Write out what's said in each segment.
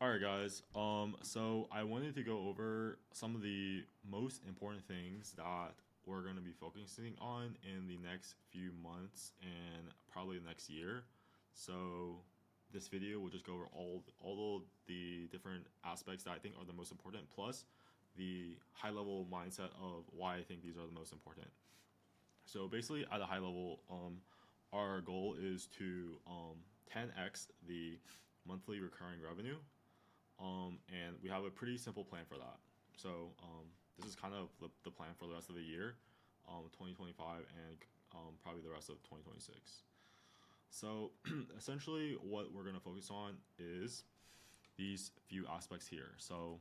All right, guys. So I wanted to go over some of the most important things that we're going to be focusing on in the next few months and probably the next year. So this video will just go over all of the different aspects that I think are the most important, plus the high level mindset of why I think these are the most important. So basically, at a high level, our goal is to 10x the monthly recurring revenue, and we have a pretty simple plan for that. So this is kind of the plan for the rest of the year, 2025, and probably the rest of 2026. So essentially, what we're going to focus on is these few aspects here. So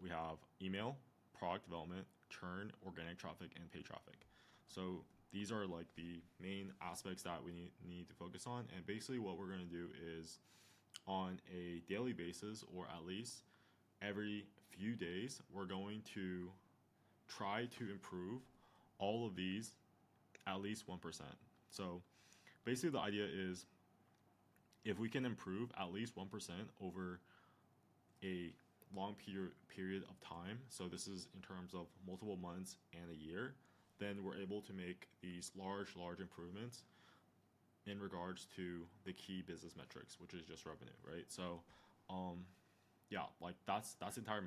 we have email, product development, churn, organic traffic, and paid traffic. So these are like the main aspects that we need to focus on. And basically, what we're going to do is on a daily basis, or at least every few days, we're going to try to improve all of these at least 1%. So basically, the idea is if we can improve at least 1% over a long period of time, so this is in terms of multiple months and a year, then we're able to make these large improvements in regards to the key business metrics, which is just revenue, right? So, yeah, like that's the entire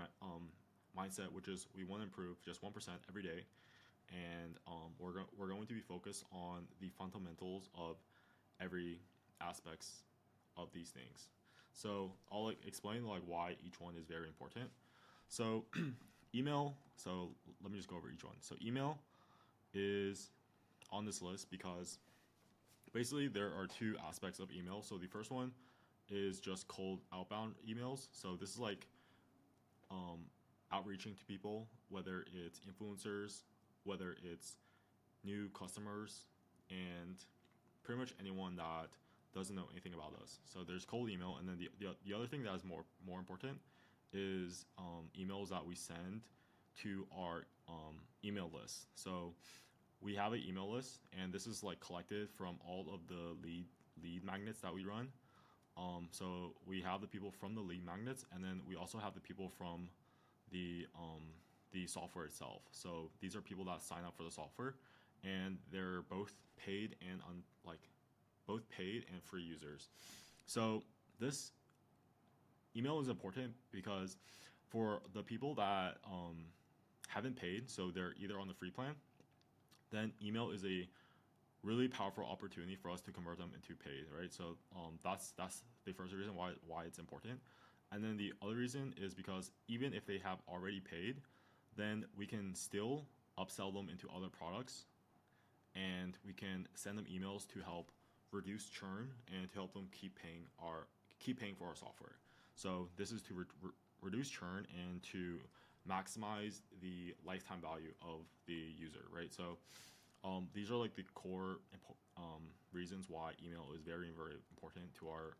mindset, which is we want to improve just 1% every day, and we're going to be focused on the fundamentals of every aspects of these things. So I'll like explain like why each one is very important. So email. So let me just go over each one. So email is on this list because basically there are two aspects of email. So the first one is just cold outbound emails. So this is like outreaching to people, whether it's influencers, whether it's new customers, and pretty much anyone that doesn't know anything about us. So there's cold email, and then the other thing that is more important is emails that we send to our email list. So we have an email list, and this is like collected from all of the lead magnets that we run. So we have the people from the lead magnets, and then we also have the people from the software itself. So these are people that sign up for the software, and they're both paid and both paid and free users. So this email is important because for the people that haven't paid, so they're either on the free plan, then email is a really powerful opportunity for us to convert them into paid, right? So that's the first reason why it's important. And then the other reason is because even if they have already paid, then we can still upsell them into other products, and we can send them emails to help reduce churn and to help them keep paying for our software. So this is to reduce churn and to maximize the lifetime value of the user, right? So these are like the core reasons why email is very important to our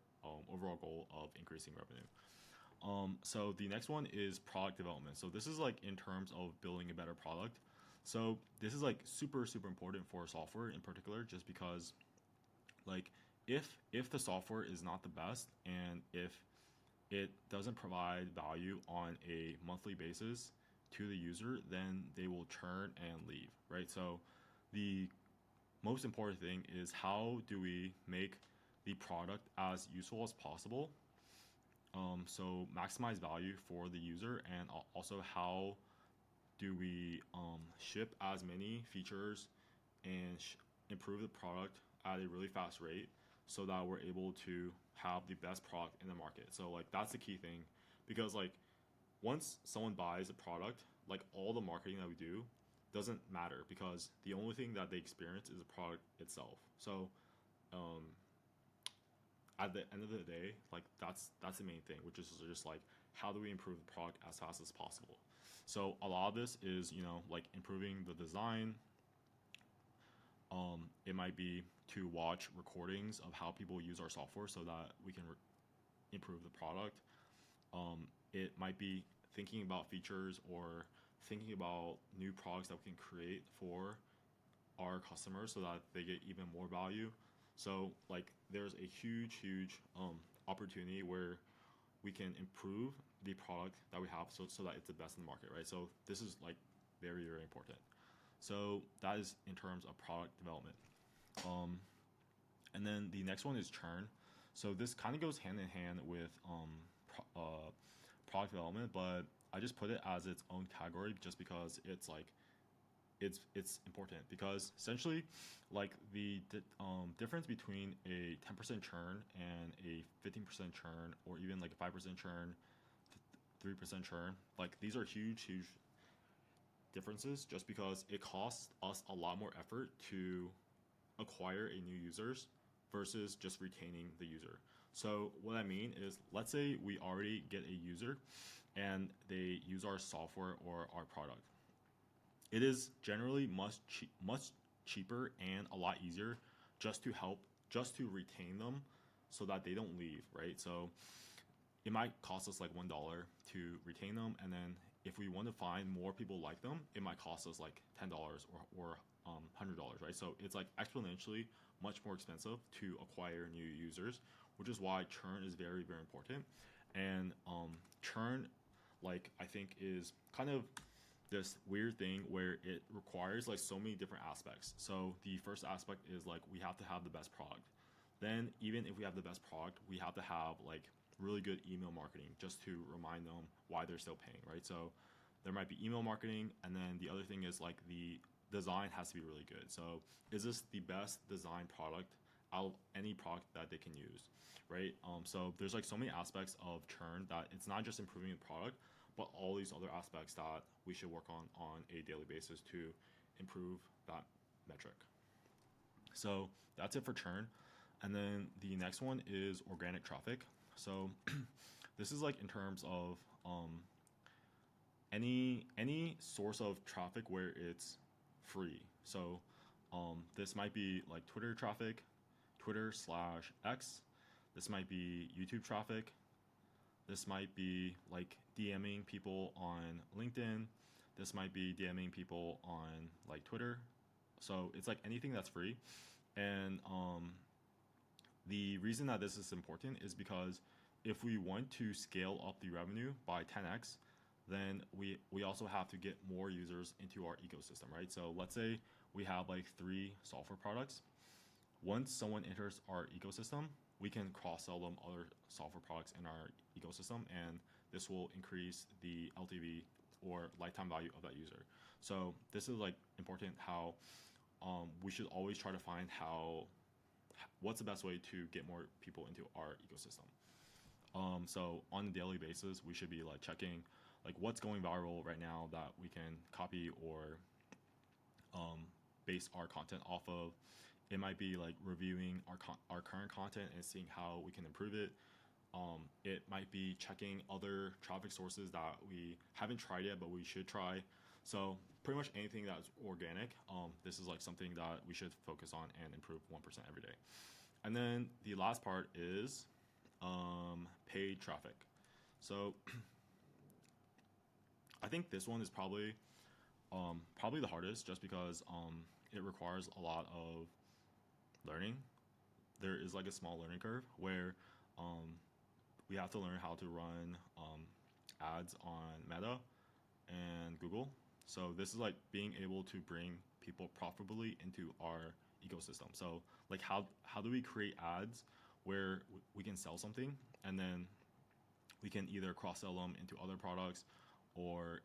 overall goal of increasing revenue. So the next one is product development. So this is like in terms of building a better product. So this is like super important for software in particular, just because like if the software is not the best, and if it doesn't provide value on a monthly basis to the user, then they will churn and leave, right? So the most important thing is how do we make the product as useful as possible, so maximize value for the user, and also how do we ship as many features and improve the product at a really fast rate so that we're able to have the best product in the market. So like that's the key thing, because like once someone buys a product, like all the marketing that we do doesn't matter, because the only thing that they experience is the product itself. So at the end of the day, like that's the main thing, which is just like how do we improve the product as fast as possible. So a lot of this is like improving the design. It might be to watch recordings of how people use our software so that we can improve the product. It might be thinking about features or thinking about new products that we can create for our customers so that they get even more value. So like there's a huge opportunity where we can improve the product that we have so that it's the best in the market, right? So this is like very, very important. So that is in terms of product development. And then the next one is churn. So this kind of goes hand in hand with product development, but I just put it as its own category just because it's like it's important, because essentially like the difference between a 10% churn and a 15% churn, or even like a 5% churn, 3% churn, like these are huge differences, just because it costs us a lot more effort to acquire a new users versus just retaining the user. So what I mean is, let's say we already get a user and they use our software or our product. It is generally much cheaper and a lot easier just to retain them so that they don't leave, right? So it might cost us like $1 to retain them, and then if we want to find more people like them, it might cost us like $10 or $100, right? So it's like exponentially much more expensive to acquire new users, which is why churn is very, very important. And churn, like, I think is kind of this weird thing where it requires like so many different aspects. So the first aspect is like we have to have the best product. Then even if we have the best product, we have to have like really good email marketing just to remind them why they're still paying, right? So there might be email marketing, and then the other thing is like the design has to be really good. So is this the best design product out of any product that they can use, right? So there's like so many aspects of churn that it's not just improving the product, but all these other aspects that we should work on a daily basis to improve that metric. So that's it for churn. And then the next one is organic traffic. So this is like in terms of any source of traffic where it's free. So this might be like Twitter traffic, Twitter/X. This might be YouTube traffic. This might be like DMing people on LinkedIn. This might be DMing people on like Twitter. So it's like anything that's free. And the reason that this is important is because if we want to scale up the revenue by 10x, then we also have to get more users into our ecosystem, right? So let's say we have like 3 software products. Once someone enters our ecosystem, we can cross-sell them other software products in our ecosystem, and this will increase the LTV or lifetime value of that user. So this is like important, how we should always try to find what's the best way to get more people into our ecosystem. So on a daily basis, we should be like checking like what's going viral right now that we can copy or base our content off of. It might be like reviewing our current content and seeing how we can improve it. It might be checking other traffic sources that we haven't tried yet, but we should try. So pretty much anything that's organic, this is like something that we should focus on and improve 1% every day. And then the last part is paid traffic. So I think this one is probably the hardest, just because it requires a lot of learning. There is like a small learning curve where we have to learn how to run ads on Meta and Google. So this is like being able to bring people profitably into our ecosystem. So like how do we create ads where we can sell something, and then we can either cross-sell them into other products, or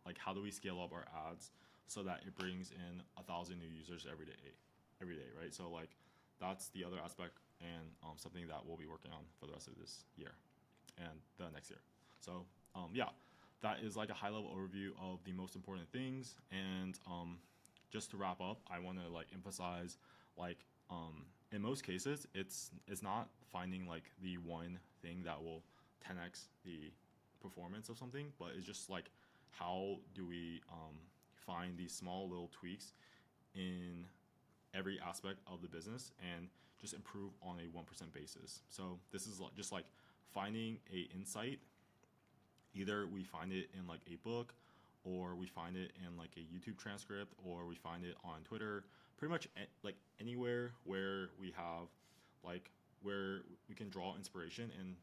like how do we scale up our ads so that it brings in 1,000 new users every day, right? So like that's the other aspect, and something that we'll be working on for the rest of this year and the next year. So yeah, that is like a high-level overview of the most important things. And just to wrap up, I want to like emphasize, like in most cases, it's not finding like the one thing that will 10x the performance of something, but it's just like how do we find these small little tweaks in every aspect of the business and just improve on a 1% basis. So this is just like finding a insight. Either we find it in like a book, or we find it in like a YouTube transcript, or we find it on Twitter. Pretty much like anywhere where we have like where we can draw inspiration and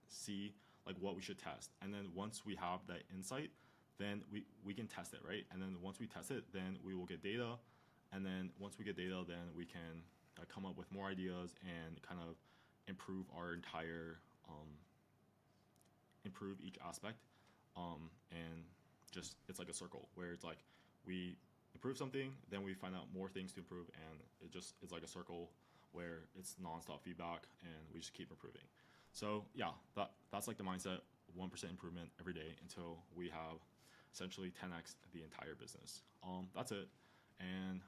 see like what we should test. And then once we have that insight, then we can test it, right? And then once we test it, then we will get data. And then once we get data, then we can come up with more ideas and kind of improve our entire, improve each aspect. And just, it's like a circle where it's like we improve something, then we find out more things to improve, and it's like a circle where it's nonstop feedback and we just keep improving. So yeah, that's like the mindset, 1% improvement every day until we have essentially 10x the entire business. That's it. And